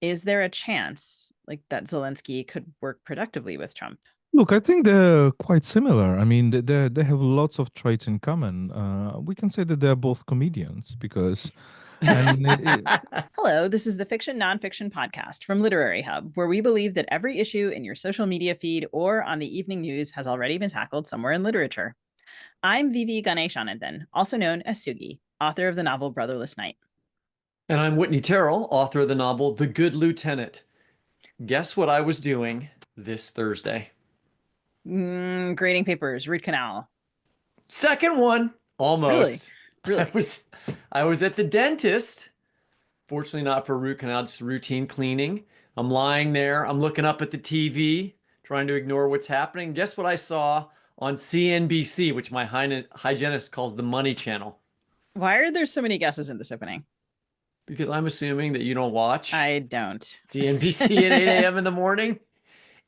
Is there a chance like that Zelensky could work productively with Trump? Look, I think they're quite similar. I mean, they have lots of traits in common. We can say that they're both comedians because, I mean, Hello, this is the Fiction Nonfiction podcast from Literary Hub, where we believe that every issue in your social media feed or on the evening news has already been tackled somewhere in literature. I'm Vivi Ganeshananthan, also known as Sugi, author of the novel Brotherless Night. And I'm Whitney Terrell, author of the novel The Good Lieutenant. Guess what I was doing this Thursday? Grading papers, root canal. Second one, Really? almost. Really? I was at the dentist. Fortunately, not for root canal, just routine cleaning. I'm lying there. I'm looking up at the TV, trying to ignore what's happening. Guess what I saw on CNBC, which my hygienist calls the Money Channel? Why are there so many guesses in this opening? Because I'm assuming that you don't watch I don't. CNBC at 8 a.m. in the morning.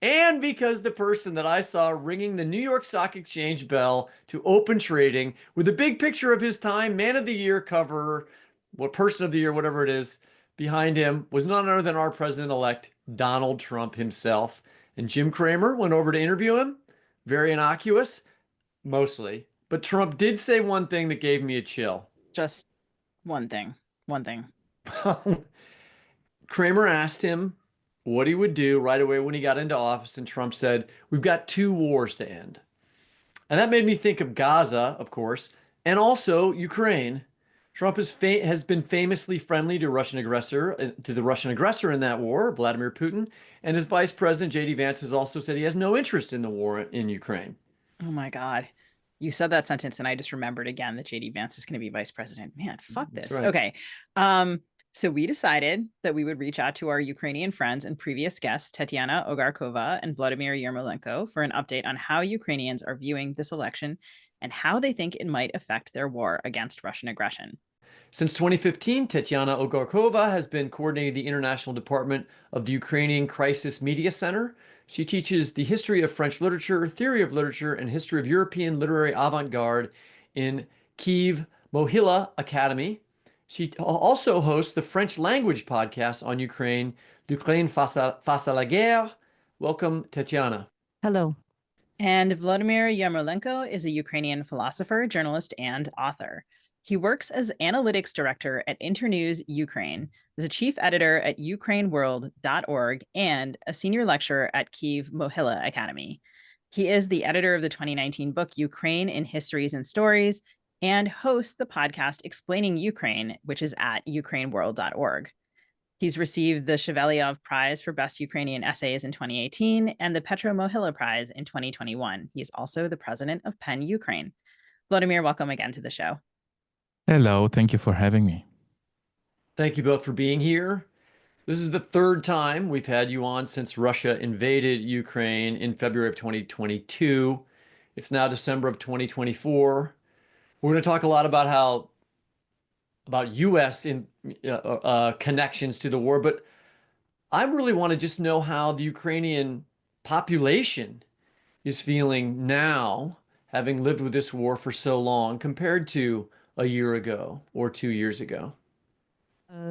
And because the person that I saw ringing the New York Stock Exchange bell to open trading with a big picture of his Time Man of the Year cover, what Person of the Year, whatever it is, behind him was none other than our president-elect, Donald Trump himself. And Jim Cramer went over to interview him. Very innocuous, mostly. But Trump did say one thing that gave me a chill. Just one thing. One thing. Cramer asked him what he would do right away when he got into office, and Trump said, "We've got two wars to end." And that made me think of Gaza, of course, and also Ukraine. Trump has been famously friendly to the Russian aggressor in that war, Vladimir Putin, and his vice president J.D. Vance has also said he has no interest in the war in Ukraine. Oh my God. You said that sentence and I just remembered again that JD Vance is going to be vice president. Man, fuck this. Right. Okay. So we decided that we would reach out to our Ukrainian friends and previous guests, Tetyana Ogarkova and Volodymyr Yermolenko, for an update on how Ukrainians are viewing this election and how they think it might affect their war against Russian aggression. Since 2015, Tetyana Ogarkova has been coordinating the international department of the Ukrainian Crisis Media Center. She teaches the history of French literature, theory of literature, and history of European literary avant-garde in Kyiv Mohyla Academy. She also hosts the French language podcast on Ukraine, L'Ukraine face à la guerre. Welcome, Tetyana. Hello. And Volodymyr Yermolenko is a Ukrainian philosopher, journalist, and author. He works as analytics director at Internews Ukraine, as a chief editor at ukraineworld.org, and a senior lecturer at Kyiv Mohyla Academy. He is the editor of the 2019 book Ukraine in Histories and Stories and hosts the podcast Explaining Ukraine, which is at ukraineworld.org. He's received the Shevelyev Prize for Best Ukrainian Essays in 2018 and the Petro Mohyla Prize in 2021. He is also the president of PEN Ukraine. Volodymyr, welcome again to the show. Hello, thank you for having me. Thank you both for being here. This is the third time we've had you on since Russia invaded Ukraine in February of 2022. It's now December of 2024. We're going to talk a lot about U.S. connections to the war, but I really want to just know how the Ukrainian population is feeling now, having lived with this war for so long, compared to a year ago or 2 years ago.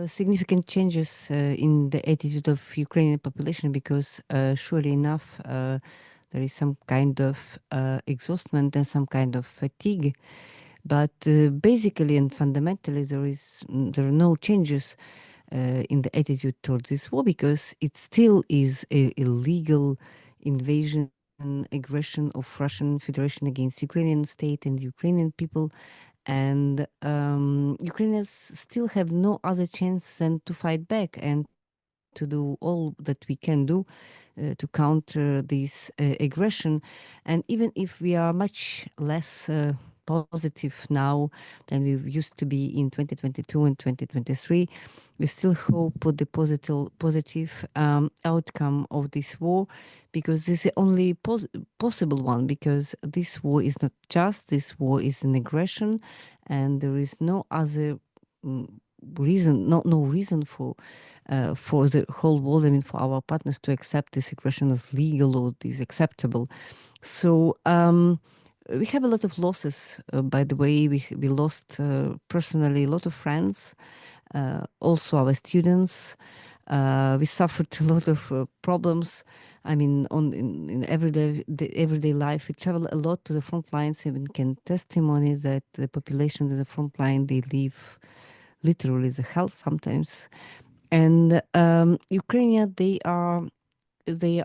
Significant changes in the attitude of Ukrainian population because surely enough there is some kind of exhaustion and some kind of fatigue. But basically and fundamentally, there are no changes in the attitude towards this war because it still is a illegal invasion and aggression of Russian Federation against Ukrainian state and Ukrainian people. And Ukrainians still have no other chance than to fight back and to do all that we can do to counter this aggression. And even if we are much less positive now than we used to be in 2022 and 2023, we still hope for the positive outcome of this war, because this is the only possible one, because this war is not just, this war is an aggression, and there is no other reason, no reason for the whole world, I mean, for our partners to accept this aggression as legal or is acceptable. So we have a lot of losses, by the way. We lost personally a lot of friends, also our students. We suffered a lot of problems. I mean, in everyday life, we travel a lot to the front lines, and we can testimony that the population in the front line, they live literally the hell sometimes. And Ukrainian, they are they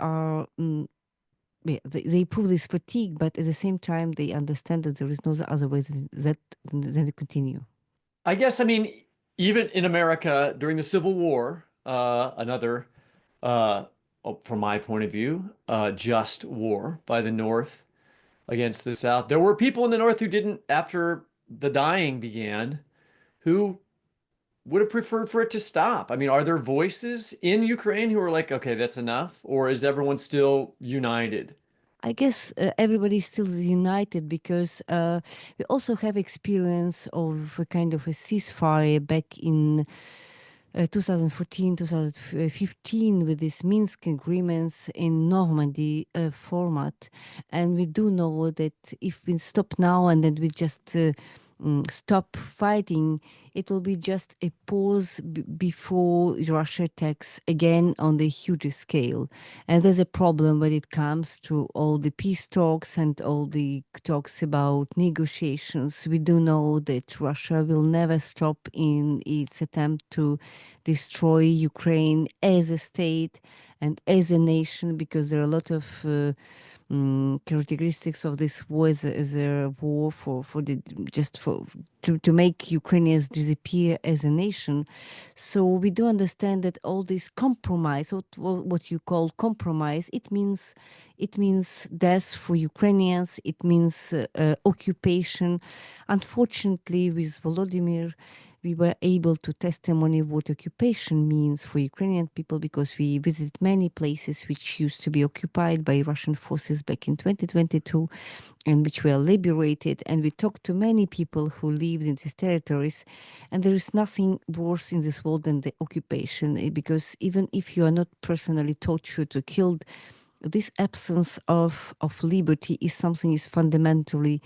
prove this fatigue, but at the same time, they understand that there is no other way than to continue. I guess, I mean, even in America during the Civil War, another, from my point of view, just war by the North against the South. There were people in the North who didn't, after the dying began, who would have preferred for it to stop. I mean, are there voices in Ukraine who are like, okay, that's enough? Or is everyone still united? I guess everybody is still united because we also have experience of a kind of a ceasefire back in 2014, 2015 with these Minsk agreements in Normandy format. And we do know that if we stop now and then we just stop fighting, it will be just a pause before Russia attacks again on the huge scale. And there's a problem when it comes to all the peace talks and all the talks about negotiations. We do know that Russia will never stop in its attempt to destroy Ukraine as a state and as a nation, because there are a lot of characteristics of this war as a war to make Ukrainians disappear as a nation. So we do understand that all this compromise, what you call compromise, it means death for Ukrainians. It means occupation. Unfortunately, with Volodymyr, we were able to testimony what occupation means for Ukrainian people, because we visited many places which used to be occupied by Russian forces back in 2022 and which were liberated. And we talked to many people who lived in these territories. And there is nothing worse in this world than the occupation, because even if you are not personally tortured or killed, this absence of liberty is something is fundamentally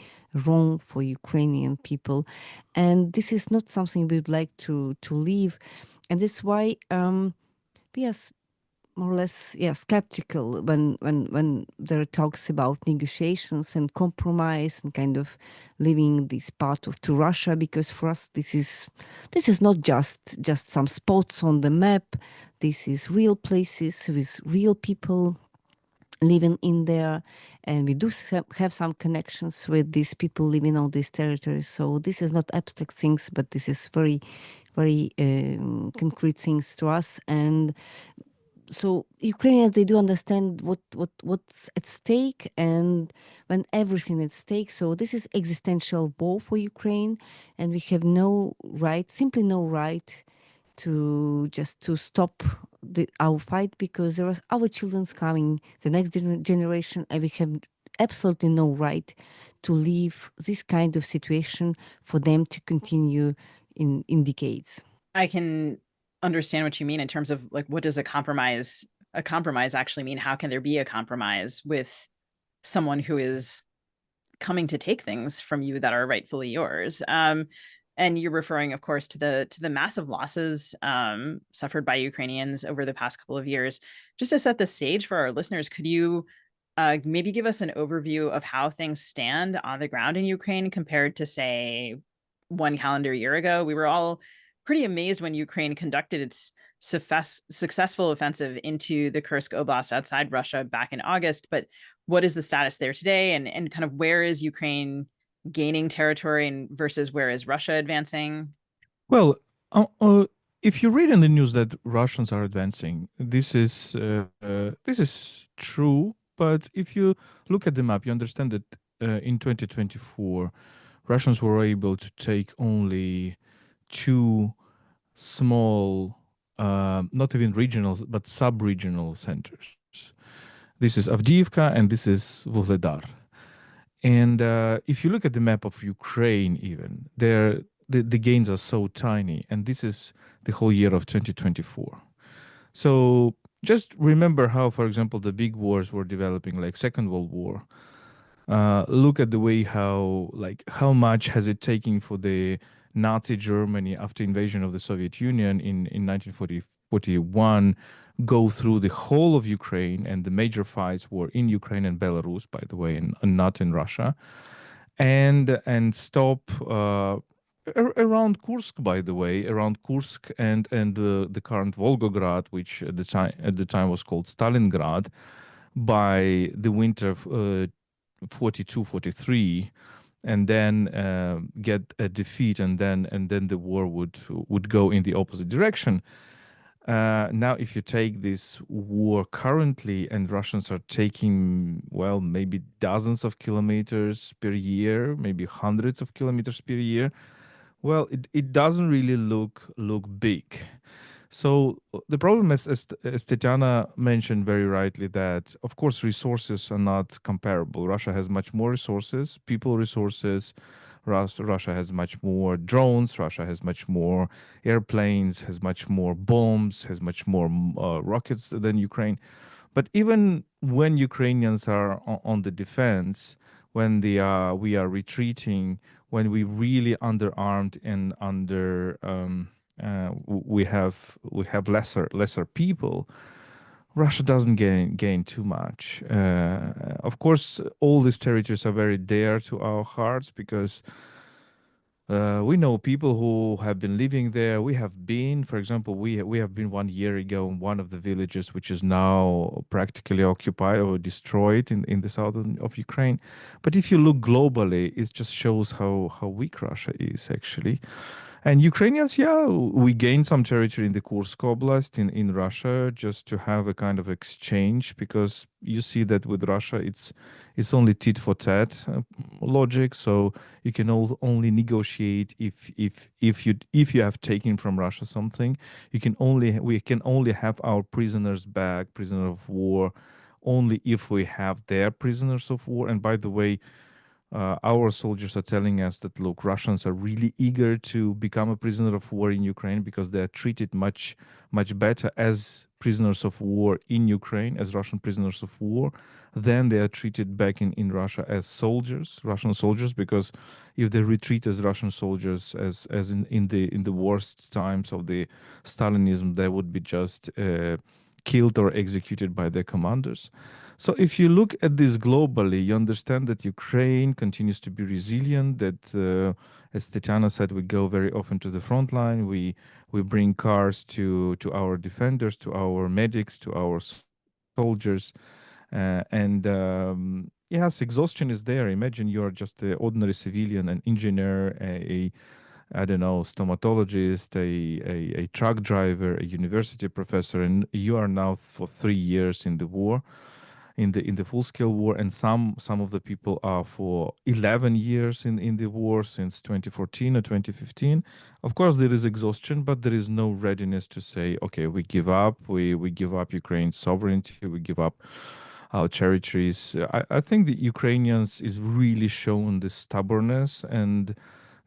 wrong for Ukrainian people. And this is not something we would like to leave. And that's why we are more or less skeptical when there are talks about negotiations and compromise and kind of leaving this part to Russia, because for us this is not just some spots on the map. This is real places with real people living in there, and we do have some connections with these people living on these territories. So this is not abstract things, but this is very, very concrete things to us. And so Ukrainians, they do understand what's at stake, and when everything at stake. So this is existential war for Ukraine, and we have simply no right to stop our fight, because there are our children's coming, the next generation, and we have absolutely no right to leave this kind of situation for them to continue in decades. I can understand what you mean in terms of like, what does a compromise actually mean? How can there be a compromise with someone who is coming to take things from you that are rightfully yours? And you're referring, of course, to the massive losses suffered by Ukrainians over the past couple of years. Just to set the stage for our listeners, could you maybe give us an overview of how things stand on the ground in Ukraine compared to, say, one calendar year ago? We were all pretty amazed when Ukraine conducted its successful offensive into the Kursk Oblast outside Russia back in August. But what is the status there today? And kind of where is Ukraine gaining territory versus where is Russia advancing? Well, if you read in the news that Russians are advancing, this is true. But if you look at the map, you understand that in 2024, Russians were able to take only two small, not even regional, but sub-regional centers. This is Avdiivka and this is Vuhledar. And if you look at the map of Ukraine, even the gains are so tiny, and this is the whole year of 2024. So just remember how, for example, the big wars were developing, like Second World War. Look at the way how much has it taken for the Nazi Germany after invasion of the Soviet Union in 1945 41 go through the whole of Ukraine, and the major fights were in Ukraine and Belarus, by the way, and not in Russia, and stop around Kursk, by the way, around Kursk and the current Volgograd, which at the time was called Stalingrad, by the winter of 42, 43, and then get a defeat, and then the war would go in the opposite direction. Now, if you take this war currently, and Russians are taking, well, maybe dozens of kilometers per year, maybe hundreds of kilometers per year, well, it doesn't really look big. So the problem is, as Tetyana mentioned very rightly, that of course resources are not comparable. Russia has much more resources, people resources. Russia has much more drones. Russia has much more airplanes, has much more bombs, has much more rockets than Ukraine. But even when Ukrainians are on the defense, when we are retreating, when we really underarmed and we have lesser people, Russia doesn't gain too much. Of course, all these territories are very dear to our hearts because we know people who have been living there. We have been, for example, we have been 1 year ago in one of the villages, which is now practically occupied or destroyed in the south of Ukraine. But if you look globally, it just shows how weak Russia is actually. And Ukrainians, yeah, we gained some territory in the Kursk Oblast in Russia just to have a kind of exchange, because you see that with Russia, it's only tit for tat logic. So you can only negotiate if you have taken from Russia something. We can only have our prisoners back, prisoner of war, only if we have their prisoners of war. And by the way, our soldiers are telling us that, look, Russians are really eager to become a prisoner of war in Ukraine because they are treated much better as prisoners of war in Ukraine, as Russian prisoners of war, than they are treated back in Russia as soldiers, Russian soldiers. Because if they retreat as Russian soldiers, as in the worst times of the Stalinism, they would be just killed or executed by their commanders. So if you look at this globally, you understand that Ukraine continues to be resilient, that, as Tetyana said, we go very often to the front line. We bring cars to our defenders, to our medics, to our soldiers. Yes, exhaustion is there. Imagine you're just an ordinary civilian, an engineer, I don't know, stomatologist, a truck driver, a university professor, and you are now for 3 years in the war, in the full-scale war, and some of the people are for 11 years in the war since 2014 or 2015. Of course, there is exhaustion, but there is no readiness to say, okay, we give up, we give up Ukraine's sovereignty, we give up our territories. I think the Ukrainians is really shown the stubbornness and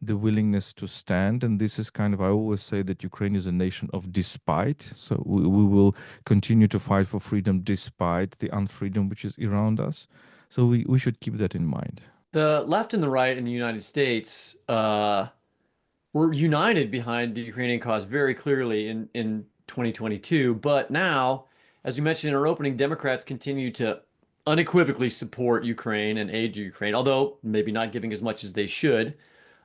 the willingness to stand. And this is kind of, I always say that Ukraine is a nation of despite. So we will continue to fight for freedom despite the unfreedom which is around us. So we should keep that in mind. The left and the right in the United States were united behind the Ukrainian cause very clearly in 2022. But now, as we mentioned in our opening, Democrats continue to unequivocally support Ukraine and aid Ukraine, although maybe not giving as much as they should.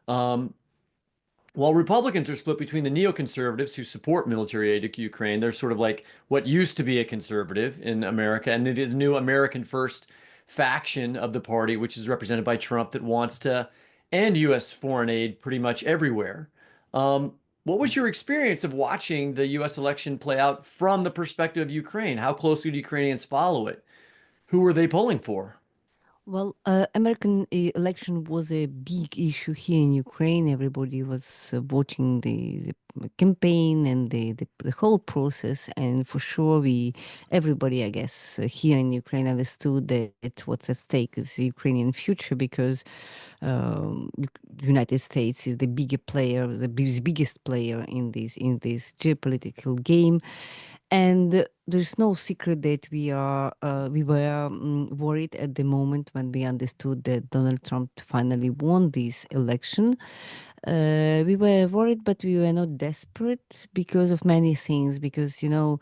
While Republicans are split between the neoconservatives who support military aid to Ukraine, they're sort of like what used to be a conservative in America, and the new American First faction of the party, which is represented by Trump, that wants to end U.S. foreign aid pretty much everywhere. What was your experience of watching the U.S. election play out from the perspective of Ukraine? How closely do Ukrainians follow it? Who were they polling for? Well, American election was a big issue here in Ukraine. Everybody was watching the campaign and the whole process, and for sure, everybody, I guess, here in Ukraine understood that what's at stake is the Ukrainian future, because United States is the bigger player, the biggest player in this geopolitical game. And there's no secret that we were worried at the moment when we understood that Donald Trump finally won this election. We were worried, but we were not desperate because of many things. Because, you know,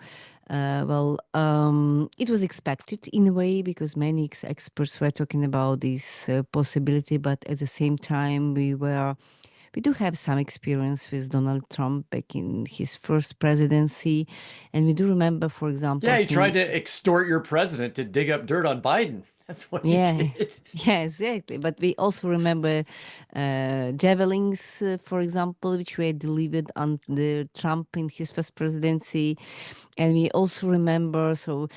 it was expected in a way because many experts were talking about this possibility, but at the same time, we do have some experience with Donald Trump back in his first presidency. And we do remember, for example, Yeah, he tried to extort your president to dig up dirt on Biden. That's what he yeah, did. yeah, exactly. But we also remember javelins, for example, which were delivered under Trump in his first presidency. And we also remember, some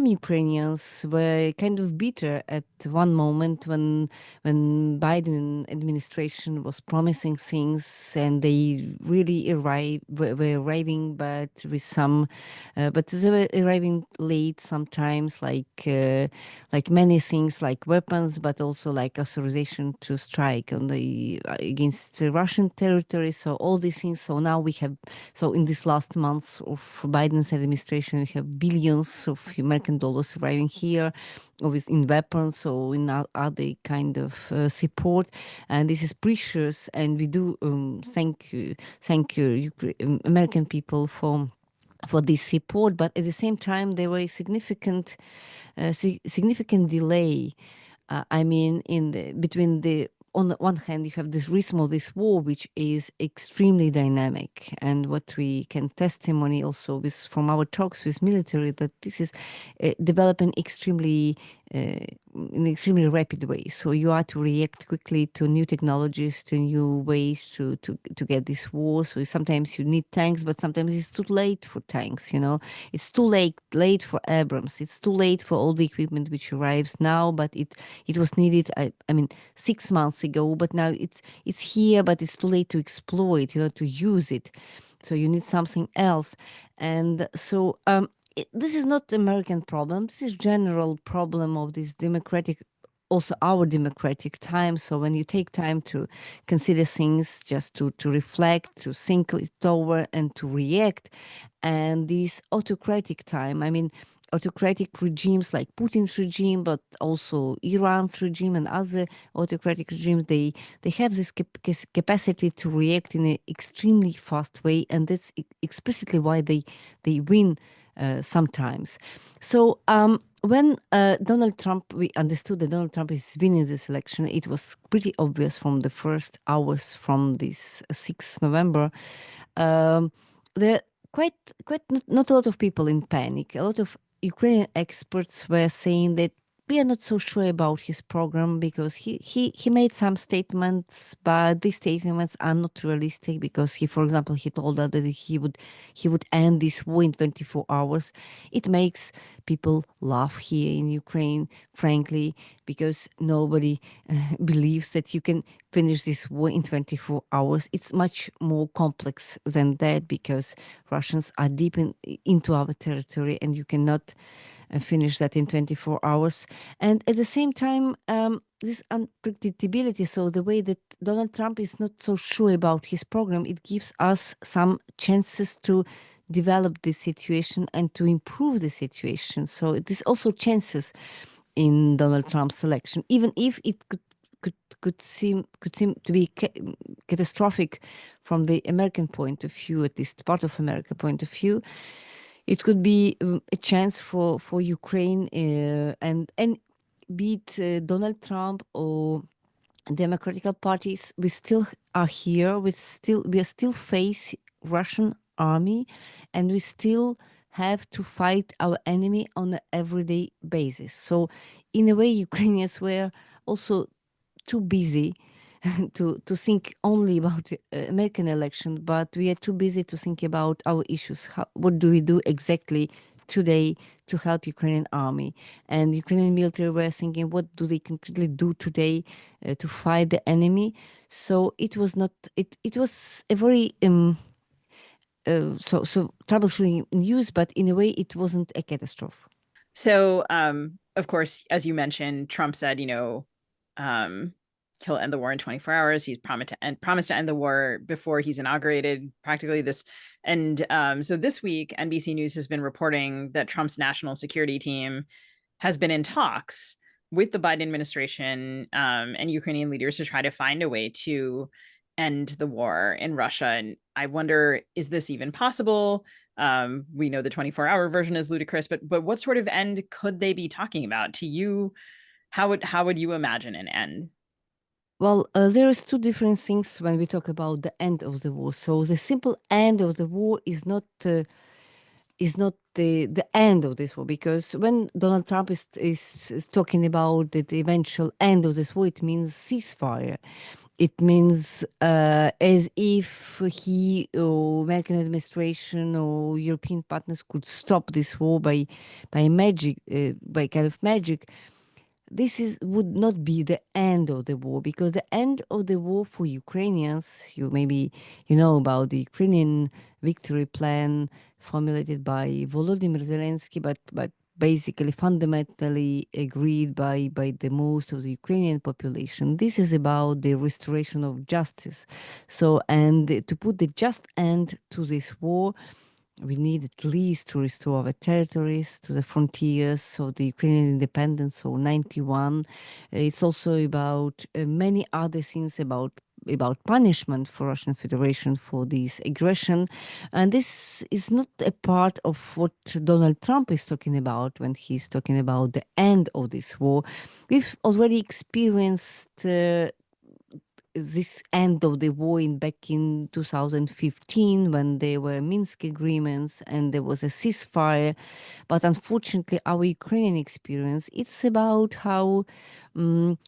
Ukrainians were kind of bitter at one moment when Biden administration was promising things and they really were arriving, but they were arriving late sometimes, like many things, like weapons, but also like authorization to strike on the against the Russian territory. So all these things. So now we have, so in this last months of Biden's administration, we have billions of American dollars arriving here, in weapons or in other kind of support, and this is precious. And we do thank you, American people for this support. But at the same time, there were significant delay. I mean, between on the one hand, you have this rhythm of this war, which is extremely dynamic, and what we can testimony also from our talks with military, that this is developing in an extremely rapid way. So you are to react quickly to new technologies, to new ways to get this war. So sometimes you need tanks, but sometimes it's too late for tanks. You know, it's too late for Abrams. It's too late for all the equipment which arrives now, but it was needed. I mean, 6 months ago, but now it's here, but it's too late to exploit. You know, to use it. So you need something else, and so this is not American problem. This is general problem of this democratic, also our democratic time. So when you take time to consider things, just to reflect, to think it over, and to react, and this autocratic time, I mean, autocratic regimes like Putin's regime, but also Iran's regime and other autocratic regimes, they have this capacity to react in an extremely fast way, and that's explicitly why they win sometimes. So when Donald Trump, we understood that Donald Trump is winning this election, it was pretty obvious from the first hours from this 6th November. There quite not a lot of people in panic. A lot of Ukrainian experts were saying that we are not so sure about his program because he made some statements, but these statements are not realistic because for example, he told us that he would end this war in 24 hours. It makes people laugh here in Ukraine, frankly, because nobody believes that you can finish this war in 24 hours. It's much more complex than that because Russians are deep into our territory and you cannot finish that in 24 hours. And at the same time, this unpredictability, so the way that Donald Trump is not so sure about his program, it gives us some chances to develop this situation and to improve the situation. So there's also chances in Donald Trump's election, even if it could seem to be catastrophic from the American point of view, at least part of America point of view. It could be a chance for Ukraine and be it Donald Trump or Democratic parties, we still are here. We are still face Russian army, and we still have to fight our enemy on an everyday basis. So, in a way, Ukrainians were also too busy to think only about the American election, but we are too busy to think about our issues. What do we do exactly today to help Ukrainian army? And Ukrainian military were thinking, what do they concretely do today to fight the enemy? So it was not. It was a very troubleshooting news, but in a way, it wasn't a catastrophe. So, of course, as you mentioned, Trump said, he'll end the war in 24 hours. He's promised to end the war before he's inaugurated, practically this. And so this week, NBC News has been reporting that Trump's national security team has been in talks with the Biden administration and Ukrainian leaders to try to find a way to end the war in Russia. And I wonder, is this even possible? We know the 24-hour version is ludicrous, but what sort of end could they be talking about? To you, how would you imagine an end? Well, there is two different things when we talk about the end of the war. So the simple end of the war is not the end of this war, because when Donald Trump is talking about the eventual end of this war, it means ceasefire. It means as if he or American administration or European partners could stop this war by magic, by kind of magic. Would not be the end of the war, because the end of the war for Ukrainians, you know about the Ukrainian victory plan formulated by Volodymyr Zelensky, but basically fundamentally agreed by the most of the Ukrainian population. This is about the restoration of justice. So, and to put the just end to this war, we need at least to restore our territories to the frontiers of the Ukrainian independence, so 91. It's also about many other things, about punishment for Russian Federation for this aggression. And this is not a part of what Donald Trump is talking about when he's talking about the end of this war. We've already experienced this end of the war back in 2015, when there were Minsk agreements and there was a ceasefire. But unfortunately, our Ukrainian experience, it's about how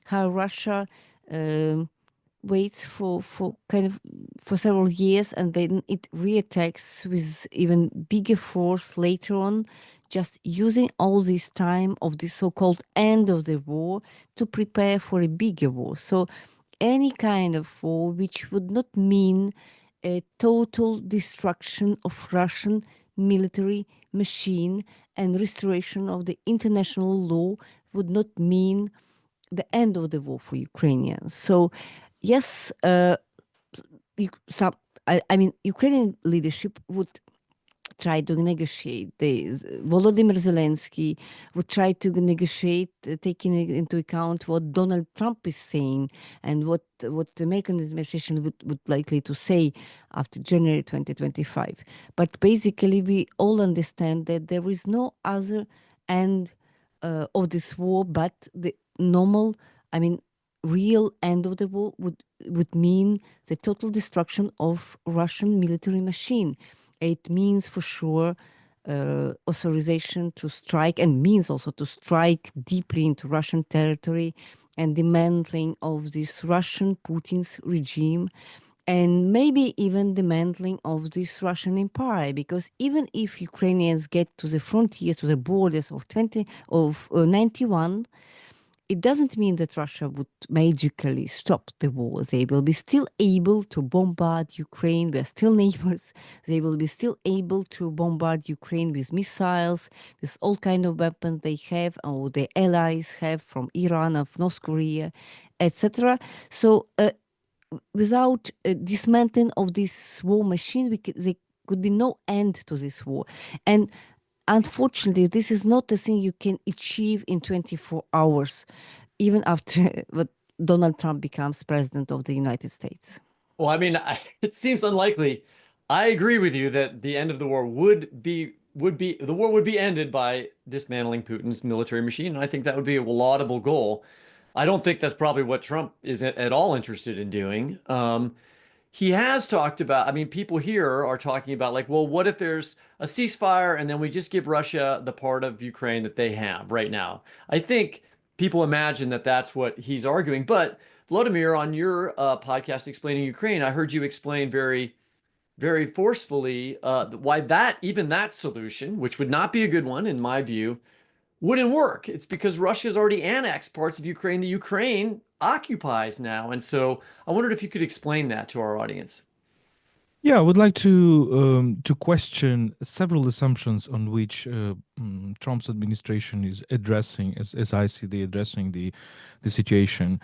Russia waits for several years, and then it reattacks with even bigger force later on, just using all this time of this so-called end of the war to prepare for a bigger war. So any kind of war which would not mean a total destruction of Russian military machine and restoration of the international law would not mean the end of the war for Ukrainians. So, yes, Ukrainian leadership would try to negotiate. Volodymyr Zelensky would try to negotiate, taking into account what Donald Trump is saying and what the American administration would likely to say after January 2025. But basically, we all understand that there is no other end of this war but the normal, real end of the war would mean the total destruction of Russian military machine. It means for sure authorization to strike, and means also to strike deeply into Russian territory and dismantling of this Russian Putin's regime, and maybe even dismantling of this Russian empire. Because even if Ukrainians get to the frontiers, to the borders of 91, it doesn't mean that Russia would magically stop the war. They will be still able to bombard Ukraine. We are still neighbors. They will be still able to bombard Ukraine with missiles, with all kind of weapons they have, or their allies have, from Iran, of North Korea, etc. So without dismantling of this war machine, there could be no end to this war. And unfortunately, this is not a thing you can achieve in 24 hours, even after what Donald Trump becomes president of the United States. Well, it seems unlikely. I agree with you that the end of the war would be ended by dismantling Putin's military machine, and I think that would be a laudable goal. I don't think that's probably what Trump is at all interested in doing. He has talked about, people here are talking about, like, well, what if there's a ceasefire and then we just give Russia the part of Ukraine that they have right now? I think people imagine that that's what he's arguing. But Volodymyr, on your podcast explaining Ukraine, I heard you explain very, very forcefully why even that solution, which would not be a good one in my view, wouldn't work. It's because Russia's already annexed parts of Ukraine that Ukraine occupies now. And so I wondered if you could explain that to our audience. Yeah, I would like to question several assumptions on which Trump's administration is addressing, as I see the addressing the situation.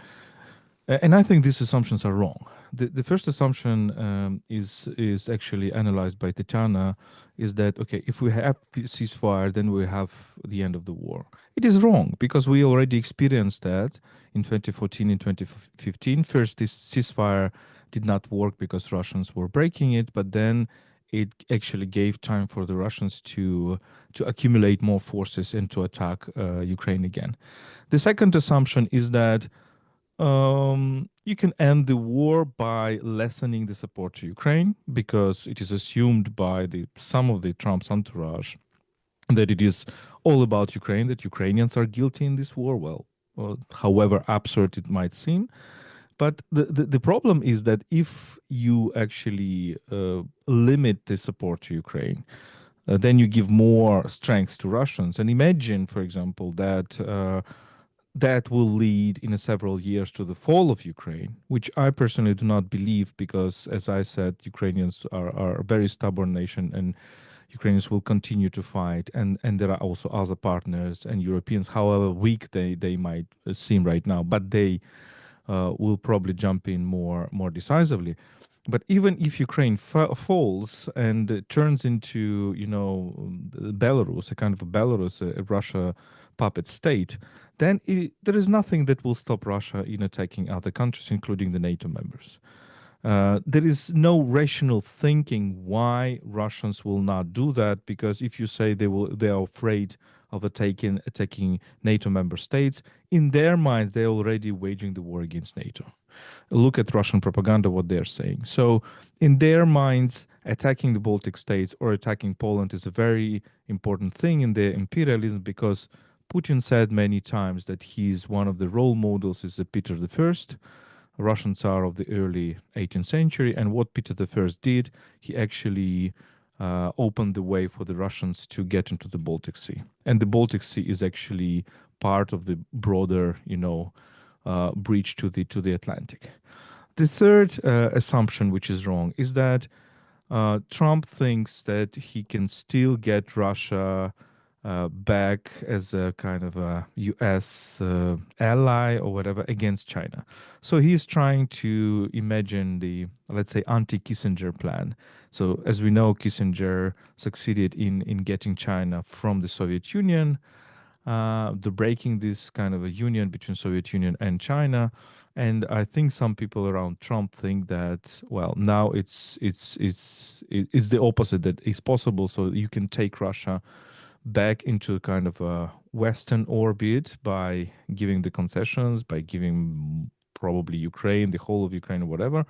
And I think these assumptions are wrong. The first assumption is actually analyzed by Tetyana, is that, okay, if we have ceasefire, then we have the end of the war. It is wrong, because we already experienced that in 2014, in 2015. First, this ceasefire did not work because Russians were breaking it, but then it actually gave time for the Russians to accumulate more forces and to attack Ukraine again. The second assumption is that you can end the war by lessening the support to Ukraine, because it is assumed by some of the Trump's entourage that it is all about Ukraine, that Ukrainians are guilty in this war. Well, however absurd it might seem. But the problem is that if you actually limit the support to Ukraine, then you give more strength to Russians. And imagine, for example, that that will lead in several years to the fall of Ukraine, which I personally do not believe, because, as I said, Ukrainians are a very stubborn nation, and Ukrainians will continue to fight. And there are also other partners and Europeans, however weak they might seem right now, but they will probably jump in more decisively. But even if Ukraine falls and turns into, Belarus, a kind of a Belarus, a Russia puppet state, then there is nothing that will stop Russia in attacking other countries, including the NATO members. There is no rational thinking why Russians will not do that, because if you say they are afraid of attacking NATO member states, in their minds they're already waging the war against NATO. Look at Russian propaganda, what they're saying. So in their minds, attacking the Baltic states or attacking Poland is a very important thing in their imperialism, because Putin said many times that he's one of the role models is Peter I, Russian Tsar of the early 18th century. And what Peter I did, he actually opened the way for the Russians to get into the Baltic Sea. And the Baltic Sea is actually part of the broader, breach to the Atlantic. The third assumption, which is wrong, is that Trump thinks that he can still get Russia back as a kind of a U.S. Ally or whatever against China. So he's trying to imagine the, let's say, anti-Kissinger plan. So as we know, Kissinger succeeded in getting China from the Soviet Union, the breaking this kind of a union between Soviet Union and China. And I think some people around Trump think that, well, now it's the opposite, that is possible. So you can take Russia back into kind of a Western orbit by giving the concessions, by giving probably Ukraine, the whole of Ukraine or whatever.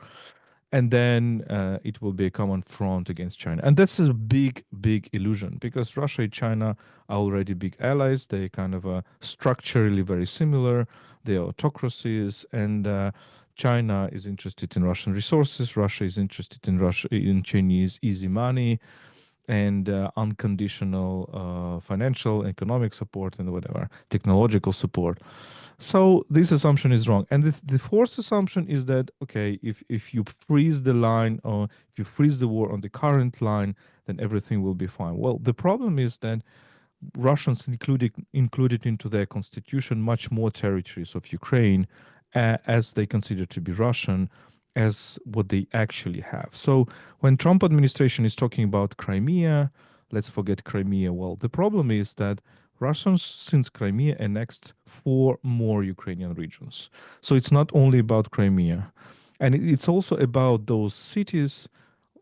And then it will be a common front against China. And that's a big, big illusion, because Russia and China are already big allies. They kind of structurally very similar. They are autocracies, and China is interested in Russian resources. Russia is interested in Chinese easy money and unconditional financial, economic support, and whatever, technological support. So this assumption is wrong. And the fourth assumption is that, okay, if you freeze the line, or if you freeze the war on the current line, then everything will be fine. Well, the problem is that Russians included into their constitution much more territories of Ukraine as they consider to be Russian as what they actually have. So when Trump administration is talking about Crimea, let's forget Crimea. Well, the problem is that Russians, since Crimea, annexed 4 more Ukrainian regions. So it's not only about Crimea. And it's also about those cities,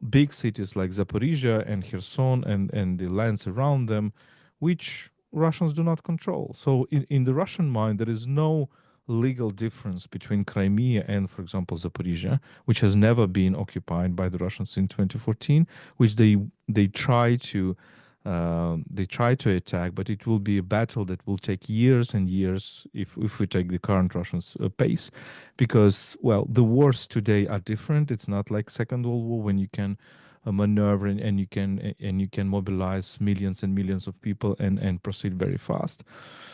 big cities like Zaporizhia and Kherson and the lands around them, which Russians do not control. So in the Russian mind, there is no legal difference between Crimea and, for example, Zaporizhia, which has never been occupied by the Russians in 2014, which they try to attack, but it will be a battle that will take years and years if we take the current Russians pace, because, well, the wars today are different. It's not like Second World War, when you can maneuver and you can mobilize millions and millions of people and proceed very fast.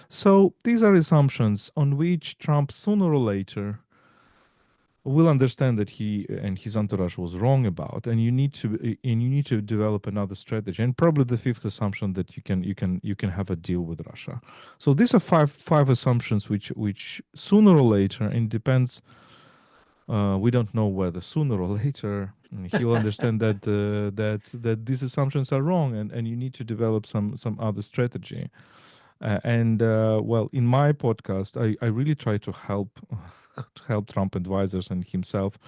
So these are assumptions on which Trump sooner or later will understand that he and his entourage was wrong about, and you need to develop another strategy. And probably the fifth assumption, that you can have a deal with Russia. So these are five assumptions which sooner or later, and it depends. We don't know whether sooner or later he'll understand that these assumptions are wrong, and you need to develop some other strategy. Well, in my podcast, I really try to help Trump advisors and himself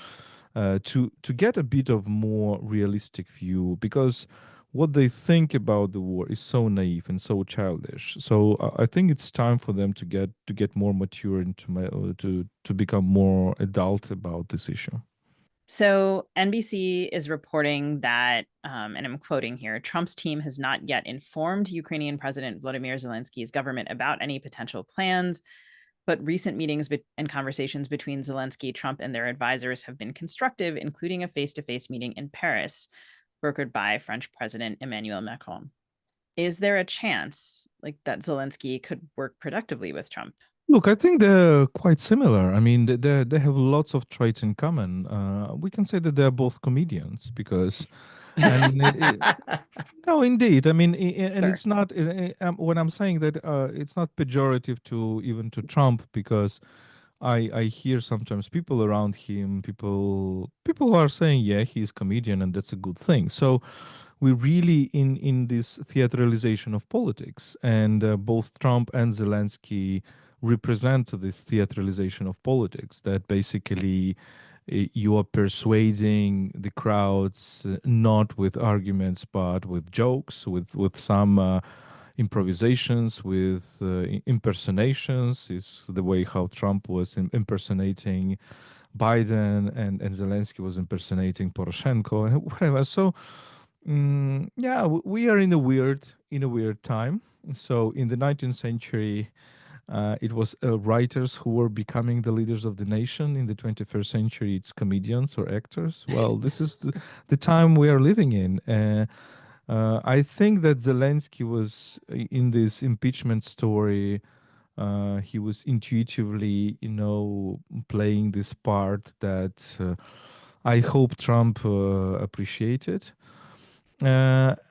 to get a bit of more realistic view, because what they think about the war is so naive and so childish. So I think it's time for them to get more mature and to become more adult about this issue. So NBC is reporting that, and I'm quoting here, Trump's team has not yet informed Ukrainian President Volodymyr Zelensky's government about any potential plans, but recent meetings and conversations between Zelensky, Trump, and their advisors have been constructive, including a face-to-face meeting in Paris, brokered by French President Emmanuel Macron. Is there a chance that Zelensky could work productively with Trump? Look, I think they're quite similar. I mean, they have lots of traits in common. We can say that they're both comedians because, and no, indeed. I mean, and Sure. it's not when I'm saying that it's not pejorative even to Trump, because I hear sometimes people around him, people who are saying, yeah, he's comedian and that's a good thing. So we're really in this theatralization of politics, and both Trump and Zelensky represent this theatralization of politics, that basically you are persuading the crowds not with arguments but with jokes, with some improvisations, with impersonations. Is the way how Trump was impersonating Biden, and Zelensky was impersonating Poroshenko and whatever. So yeah, we are in a weird time. So in the 19th century, it was writers who were becoming the leaders of the nation. In the 21st century, it's comedians or actors. Well, this is the time we are living in. I think that Zelensky was in this impeachment story. He was intuitively, playing this part that I hope Trump appreciated.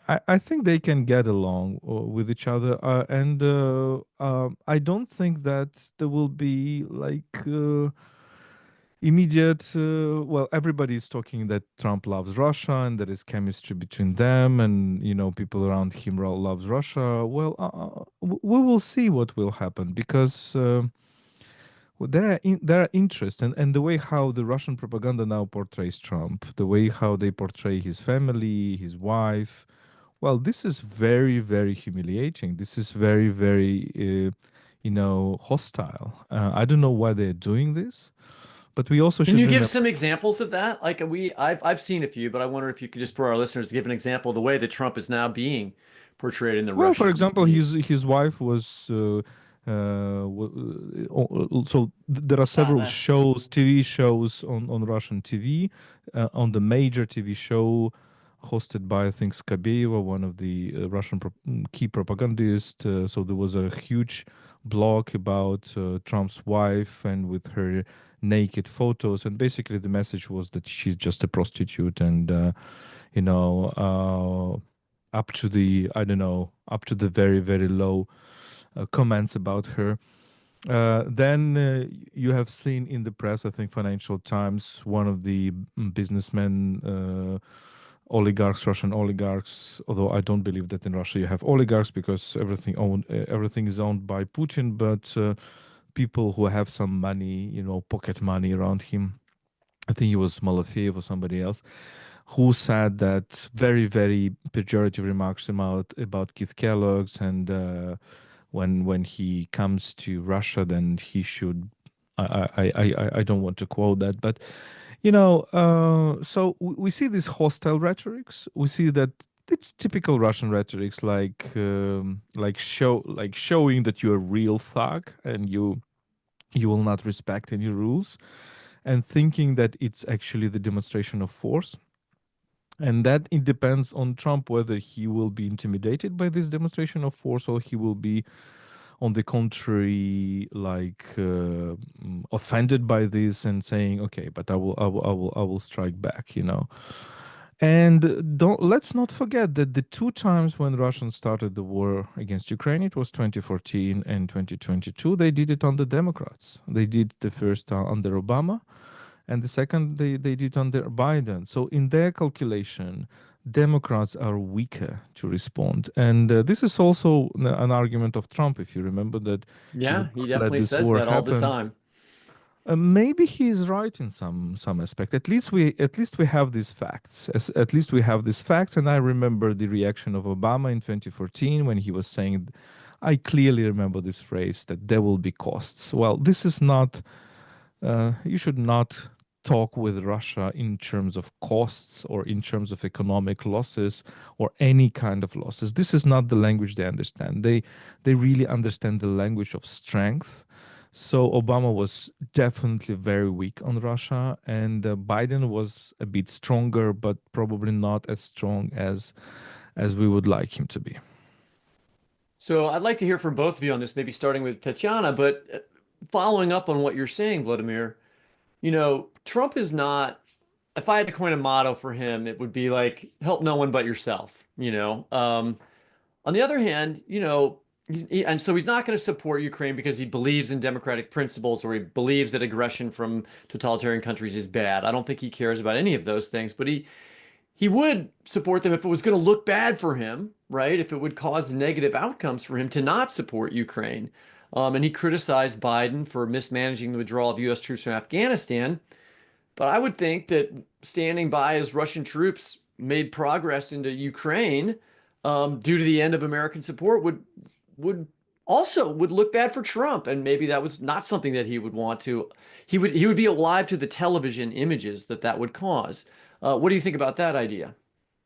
I think they can get along with each other, and I don't think that there will be immediate. Well, everybody is talking that Trump loves Russia and there is chemistry between them, and people around him loves Russia. Well, we will see what will happen, because there are interest, and the way how the Russian propaganda now portrays Trump, the way how they portray his family, his wife. Well, this is very, very humiliating. This is very, very, hostile. I don't know why they're doing this, but we also Can should you give remember. some examples of that? I've seen a few, but I wonder if you could just for our listeners give an example of the way that Trump is now being portrayed in the Well, for Russian example, media. his wife was. There are several Saw this. TV shows on Russian TV. On the major TV show hosted by, I think, Skabeyeva, one of the Russian key propagandists. So there was a huge blog about Trump's wife and with her naked photos, and basically the message was that she's just a prostitute, and you know. Up to the, I don't know, up to the very, very low comments about her. Then you have seen in the press, I think Financial Times, one of the businessmen, oligarchs, Russian oligarchs. Although I don't believe that in Russia you have oligarchs, because everything is owned by Putin. But people who have some money, pocket money around him. I think he was Malafeev or somebody else, who said that very, very pejorative remarks about Keith Kellogg's, and when he comes to Russia, then he should. I don't want to quote that, but so we see these hostile rhetorics. We see that it's typical Russian rhetorics, showing that you're a real thug and you will not respect any rules, and thinking that it's actually the demonstration of force. And that it depends on Trump whether he will be intimidated by this demonstration of force, or he will be, on the contrary, offended by this and saying, "Okay, but I will strike back." And let's not forget that the two times when Russians started the war against Ukraine, it was 2014 and 2022. They did it under Democrats. They did the first under Obama, and the second they did under Biden. So in their calculation, Democrats are weaker to respond. And this is also an argument of Trump, if you remember, that he Yeah, would he not let definitely this says war that all the happen. time. Maybe he's right in some aspect. At least we have these facts. At least we have these facts. And I remember the reaction of Obama in 2014 when he was saying, I clearly remember this phrase that there will be costs. Well, this is not. You should not talk with Russia in terms of costs or in terms of economic losses or any kind of losses. This is not the language they understand. They really understand the language of strength. So Obama was definitely very weak on Russia, and Biden was a bit stronger, but probably not as strong as we would like him to be. So I'd like to hear from both of you on this, maybe starting with Tetyana, but following up on what you're saying, Volodymyr, Trump is not, if I had to coin a motto for him, it would be like, help no one but yourself. On the other hand, and so he's not going to support Ukraine because he believes in democratic principles or he believes that aggression from totalitarian countries is bad. I don't think he cares about any of those things, but he would support them if it was going to look bad for him, right? If it would cause negative outcomes for him to not support Ukraine. And he criticized Biden for mismanaging the withdrawal of U.S. troops from Afghanistan. But I would think that standing by as Russian troops made progress into Ukraine due to the end of American support would look bad for Trump, and maybe that was not something that he would want to. He would be alive to the television images that would cause. What do you think about that idea?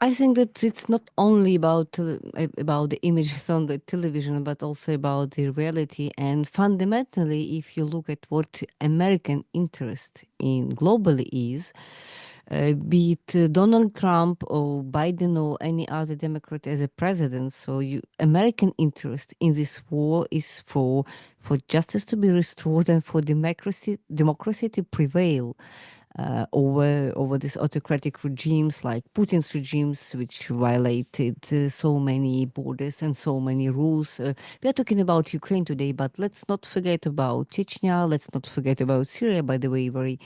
I think that it's not only about the images on the television, but also about the reality. And fundamentally, if you look at what American interest in globally is, be it Donald Trump or Biden or any other Democrat as a president, so American interest in this war is for justice to be restored and for democracy to prevail. Over these autocratic regimes like Putin's regimes, which violated so many borders and so many rules. We are talking about Ukraine today, but let's not forget about Chechnya. Let's not forget about Syria, by the way, very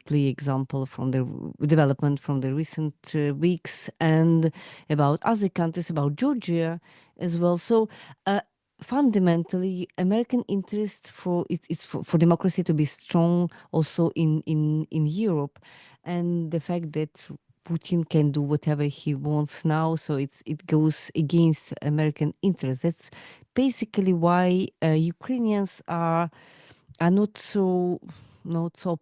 clear example from the development from the recent weeks, and about other countries, about Georgia as well. So fundamentally, American interest for democracy to be strong also in Europe, and the fact that Putin can do whatever he wants now, so it goes against American interests. That's basically why Ukrainians are not so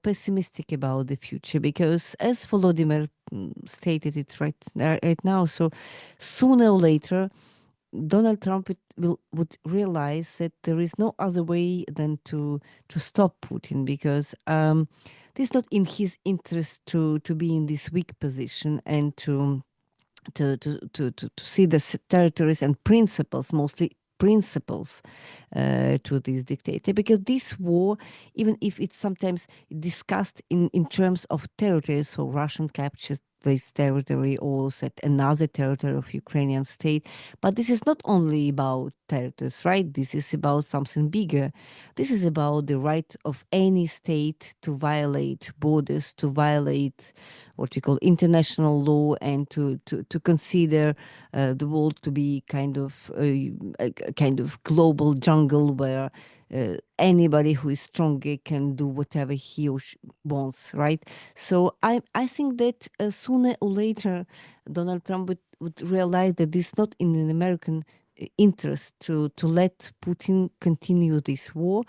pessimistic about the future, because as Volodymyr stated it right now, so sooner or later Donald Trump would realize that there is no other way than to stop Putin, because it is not in his interest to be in this weak position and to see the territories and principles, mostly principles, to this dictator, because this war, even if it's sometimes discussed in terms of territories, so Russian captures this territory or set another territory of Ukrainian state, but this is not only about territories, right? This is about something bigger. This is about the right of any state to violate borders, to violate what we call international law, and to consider the world to be kind of a kind of global jungle where anybody who is stronger can do whatever he or she wants, right? So I think that sooner or later Donald Trump would realize that this is not in an American interest to let Putin continue this war,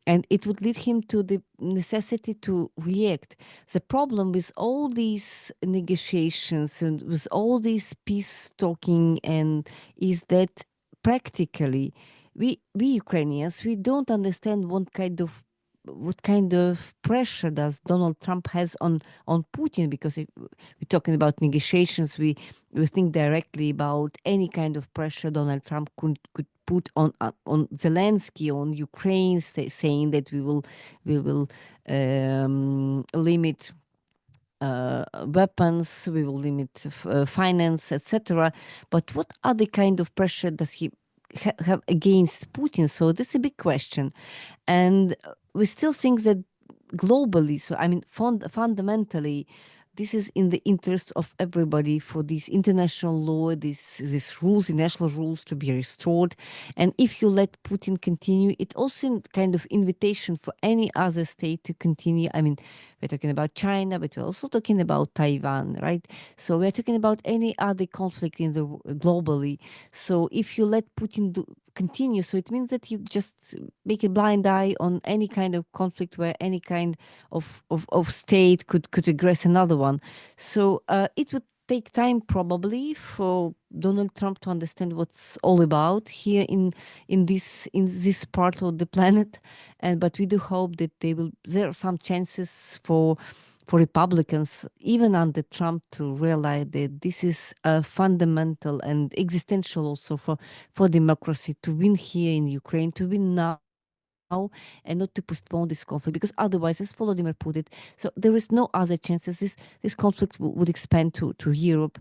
and it would lead him to the necessity to react. The problem with all these negotiations and with all this peace talking and is that practically we Ukrainians, we don't understand what kind of pressure does Donald Trump has on Putin, because if we're talking about negotiations, we think directly about any kind of pressure Donald Trump could put on Zelensky, on Ukraine, saying that we will limit weapons, we will limit finance, etc. But what other kind of pressure does he have against Putin? So that's a big question, and we still think that globally. So I mean, fundamentally, this is in the interest of everybody for this international law, these rules, international rules to be restored. And if you let Putin continue, it also kind of invitation for any other state to continue. I mean, we're talking about China, but we're also talking about Taiwan, right? So we're talking about any other conflict in the globally. So if you let Putin continue, so it means that you just make a blind eye on any kind of conflict where any kind of state could aggress another one. So it would take time probably for Donald Trump to understand what's all about here in this part of the planet, and but we do hope that there are some chances for Republicans, even under Trump, to realize that this is fundamental and existential also for democracy to win here in Ukraine, to win now, and not to postpone this conflict, because otherwise, as Volodymyr put it, so there is no other chances. This conflict would expand to Europe,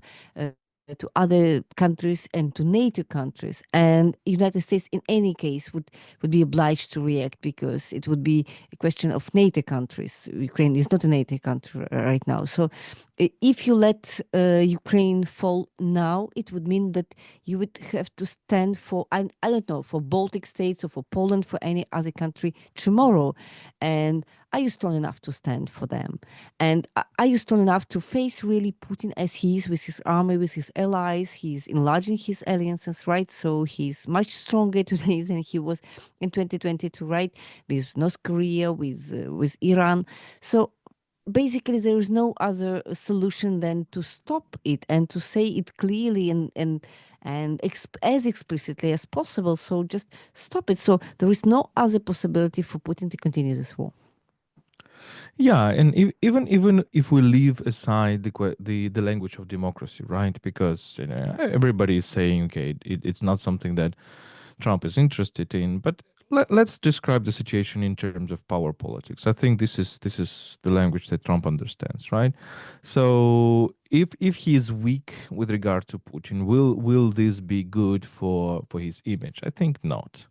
to other countries and to NATO countries, and United States in any case would be obliged to react, because it would be a question of NATO countries. Ukraine is not a NATO country right now. So if you let Ukraine fall now, it would mean that you would have to stand for, I don't know, for Baltic states or for Poland, for any other country tomorrow. And are you strong enough to stand for them? And are you strong enough to face really Putin as he is, with his army, with his allies? He's enlarging his alliances, right? So he's much stronger today than he was in 2022, right? With North Korea, with Iran. So basically there is no other solution than to stop it and to say it clearly and as explicitly as possible. So just stop it. So there is no other possibility for Putin to continue this war. Yeah, and even if we leave aside the language of democracy, right? Because everybody is saying, okay, it's not something that Trump is interested in, but let's describe the situation in terms of power politics. I think this is the language that Trump understands, right? So if he is weak with regard to Putin, will this be good for his image? I think not.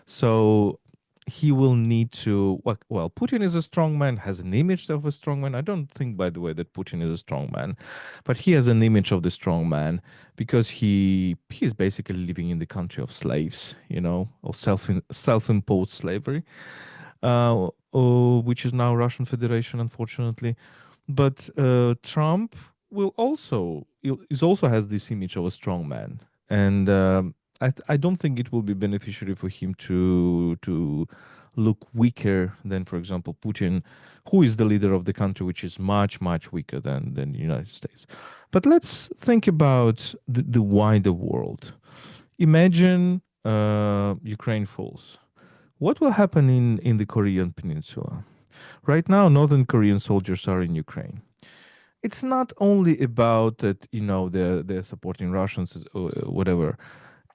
So he will need to, well, Putin is a strong man, has an image of a strong man. I don't think, by the way, that Putin is a strong man, but he has an image of the strong man because he is basically living in the country of slaves, or self-imposed slavery, which is now Russian Federation, unfortunately. But Trump is also has this image of a strong man, and I don't think it will be beneficiary for him to look weaker than, for example, Putin, who is the leader of the country, which is much weaker than the United States. But let's think about the wider world. Imagine Ukraine falls. What will happen in the Korean Peninsula? Right now, Northern Korean soldiers are in Ukraine. It's not only about that, they're supporting Russians or whatever.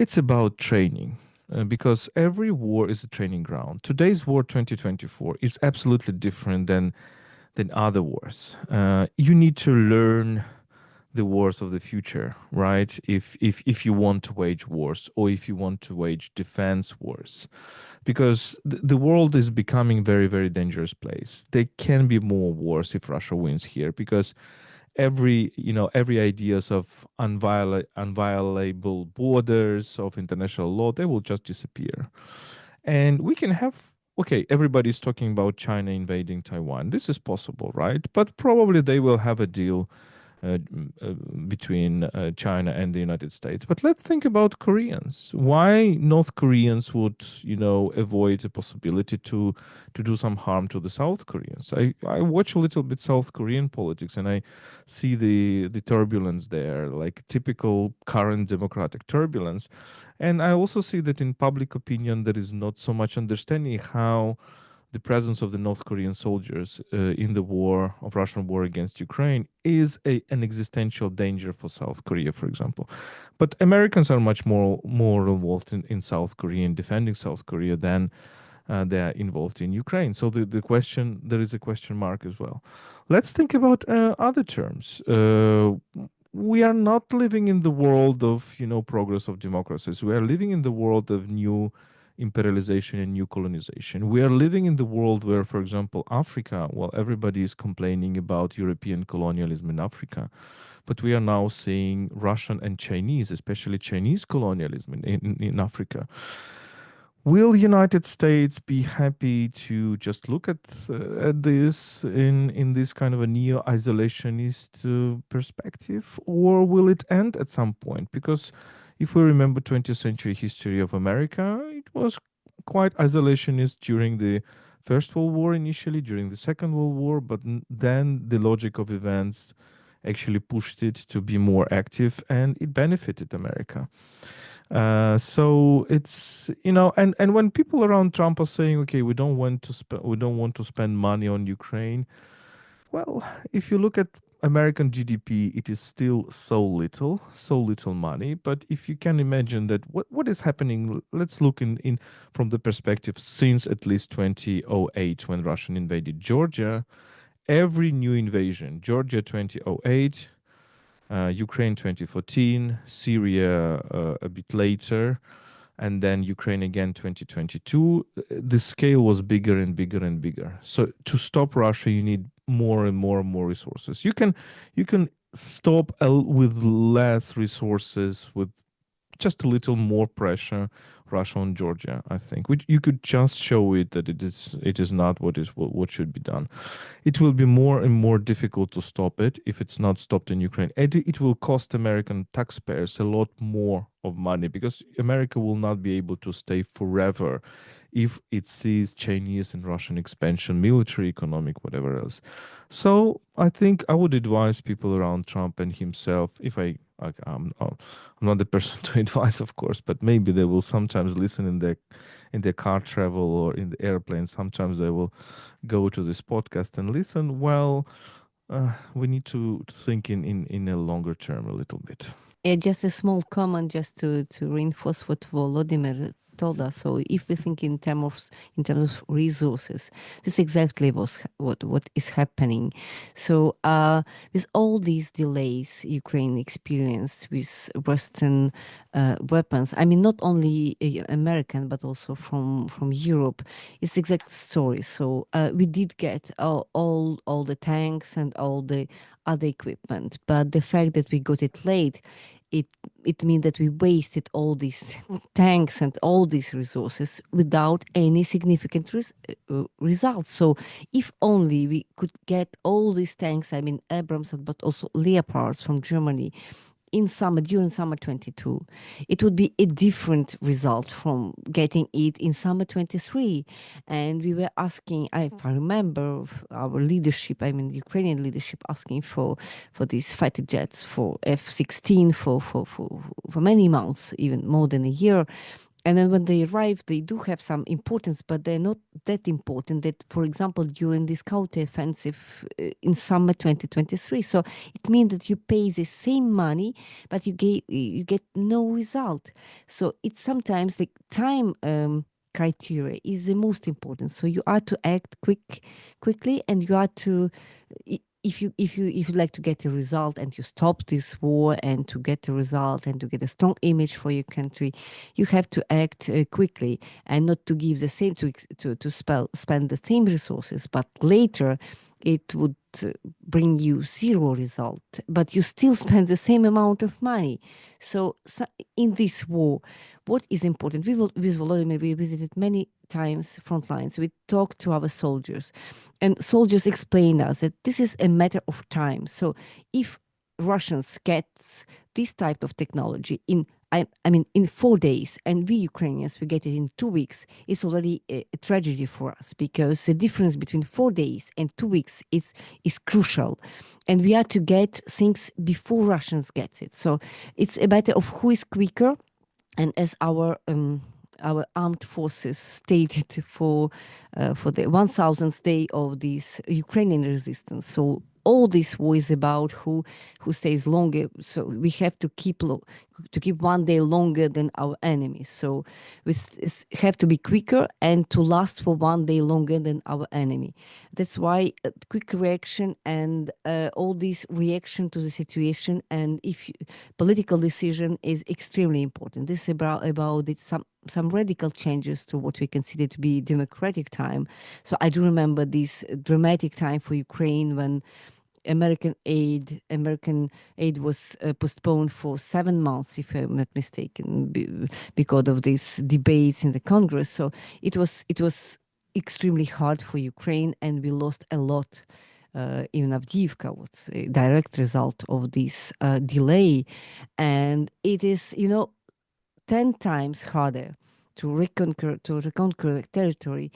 It's about training, because every war is a training ground. Today's war, 2024, is absolutely different than other wars. You need to learn the wars of the future, right? If you want to wage wars, or if you want to wage defense wars, because the world is becoming very dangerous place. There can be more wars if Russia wins here, because every ideas of unviolable borders of international law, they will just disappear. And we can have, okay, everybody's talking about China invading Taiwan. This is possible, right? But probably they will have a deal between China and the United States. But let's think about Koreans. Why North Koreans would, avoid the possibility to do some harm to the South Koreans? I watch a little bit South Korean politics, and I see the turbulence there, like typical current democratic turbulence. And I also see that in public opinion, there is not so much understanding how the presence of the North Korean soldiers in the Russian war against Ukraine is an existential danger for South Korea, for example. But Americans are much more involved in South Korea and defending South Korea than they are involved in Ukraine. So there is a question mark as well. Let's think about other terms. We are not living in the world of progress of democracies. We are living in the world of new imperialization and new colonization. We are living in the world where, for example, Africa, well, everybody is complaining about European colonialism in Africa, but we are now seeing Russian and Chinese, especially Chinese colonialism in Africa. Will United States be happy to just look at this in this kind of a neo-isolationist perspective, or will it end at some point? Because if we remember 20th century history of America, it was quite isolationist during the First World War initially, during the Second World War, but then the logic of events actually pushed it to be more active, and it benefited America. So it's, and when people around Trump are saying, okay, we don't want to spend money on Ukraine. Well, if you look at American GDP, it is still so little money. But if you can imagine that what is happening, let's look in from the perspective since at least 2008 when Russia invaded Georgia. Every new invasion, Georgia 2008, Ukraine 2014, Syria a bit later, and then Ukraine again 2022, the scale was bigger and bigger and bigger. So to stop Russia, you need more and more and more resources. You can stop with less resources, with just a little more pressure, Russia on Georgia, I think. You could just show it that it is not what should be done. It will be more and more difficult to stop it if it's not stopped in Ukraine. It will cost American taxpayers a lot more of money, because America will not be able to stay forever if it sees Chinese and Russian expansion, military, economic, whatever else. So I think I would advise people around Trump and himself, I'm not the person to advise, of course, but maybe they will sometimes listen in their car travel or in the airplane. Sometimes they will go to this podcast and listen. Well, we need to think in a longer term a little bit. Yeah, just a small comment just to reinforce what Volodymyr told us. So if we think in terms of resources, this is exactly what is happening. So with all these delays Ukraine experienced with Western weapons, I mean not only American but also from Europe, it's the exact story. So we did get all the tanks and all the other equipment, but the fact that we got it late, it means that we wasted all these tanks and all these resources without any significant results. So if only we could get all these tanks, I mean Abrams, but also Leopards from Germany, during summer 22, it would be a different result from getting it in summer 23. And we were asking, if I remember, our leadership, I mean Ukrainian leadership, asking for these fighter jets, for F-16 for many months, even more than a year. And then when they arrive, they do have some importance, but they're not that important that, for example, during this counteroffensive in summer 2023. So it means that you pay the same money, but you get no result. So it's sometimes the time criteria is the most important. So you are to act quickly, and you are to... If you like to get a result and you stop this war and to get a result and to get a strong image for your country, you have to act quickly and not to give the same to spend the same resources, but later it would bring you zero result, but you still spend the same amount of money. So in this war, what is important? With Volodymyr, we visited many times frontlines. We talked to our soldiers, and soldiers explain us that this is a matter of time. So if Russians get this type of technology in 4 days, and we Ukrainians, we get it in 2 weeks, it's already a tragedy for us, because the difference between 4 days and 2 weeks is crucial. And we are to get things before Russians get it. So it's a matter of who is quicker. And as our armed forces stated for the 1000th day of this Ukrainian resistance. So all this war is about who stays longer. So we have to keep to keep one day longer than our enemies. So we have to be quicker and to last for one day longer than our enemy. That's why quick reaction and all this reaction to the situation and political decision is extremely important. This is about some radical changes to what we consider to be democratic time. So I do remember this dramatic time for Ukraine when American aid was postponed for 7 months, if I'm not mistaken, because of these debates in the Congress. So it was extremely hard for Ukraine, and we lost a lot. In Avdiivka, what's a direct result of this delay, and it is 10 times harder to reconquer the territory.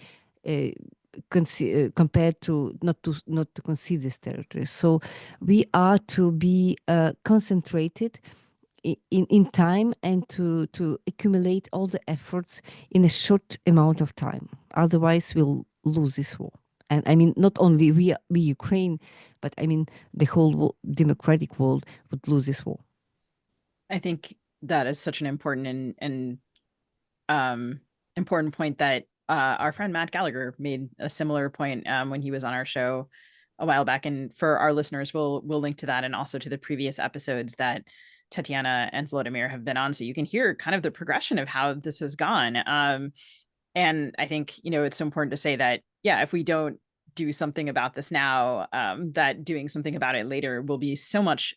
Compared to not to concede this territory. So we are to be concentrated in time and to accumulate all the efforts in a short amount of time. Otherwise, we'll lose this war. And I mean, not only we Ukraine, but I mean, the whole democratic world would lose this war. I think that is such an important and important point that our friend Matt Gallagher made a similar point when he was on our show a while back. And for our listeners, we'll link to that and also to the previous episodes that Tetyana and Volodymyr have been on, so you can hear kind of the progression of how this has gone. And I think, it's so important to say that, yeah, if we don't do something about this now, that doing something about it later will be so much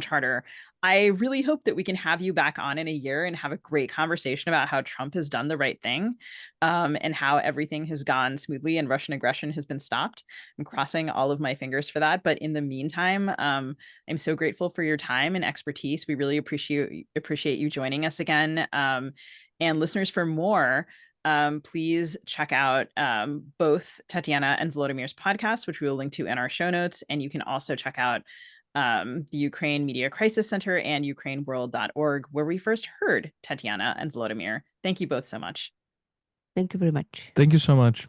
harder. I really hope that we can have you back on in a year and have a great conversation about how Trump has done the right thing, and how everything has gone smoothly and Russian aggression has been stopped. I'm crossing all of my fingers for that. But in the meantime, I'm so grateful for your time and expertise. We really appreciate you joining us again. And listeners, for more, please check out both Tetyana and Volodymyr's podcasts, which we will link to in our show notes. And you can also check out the Ukraine Media Crisis Center and ukraineworld.org, where we first heard Tetyana and Volodymyr. Thank you both so much. Thank you very much. Thank you so much.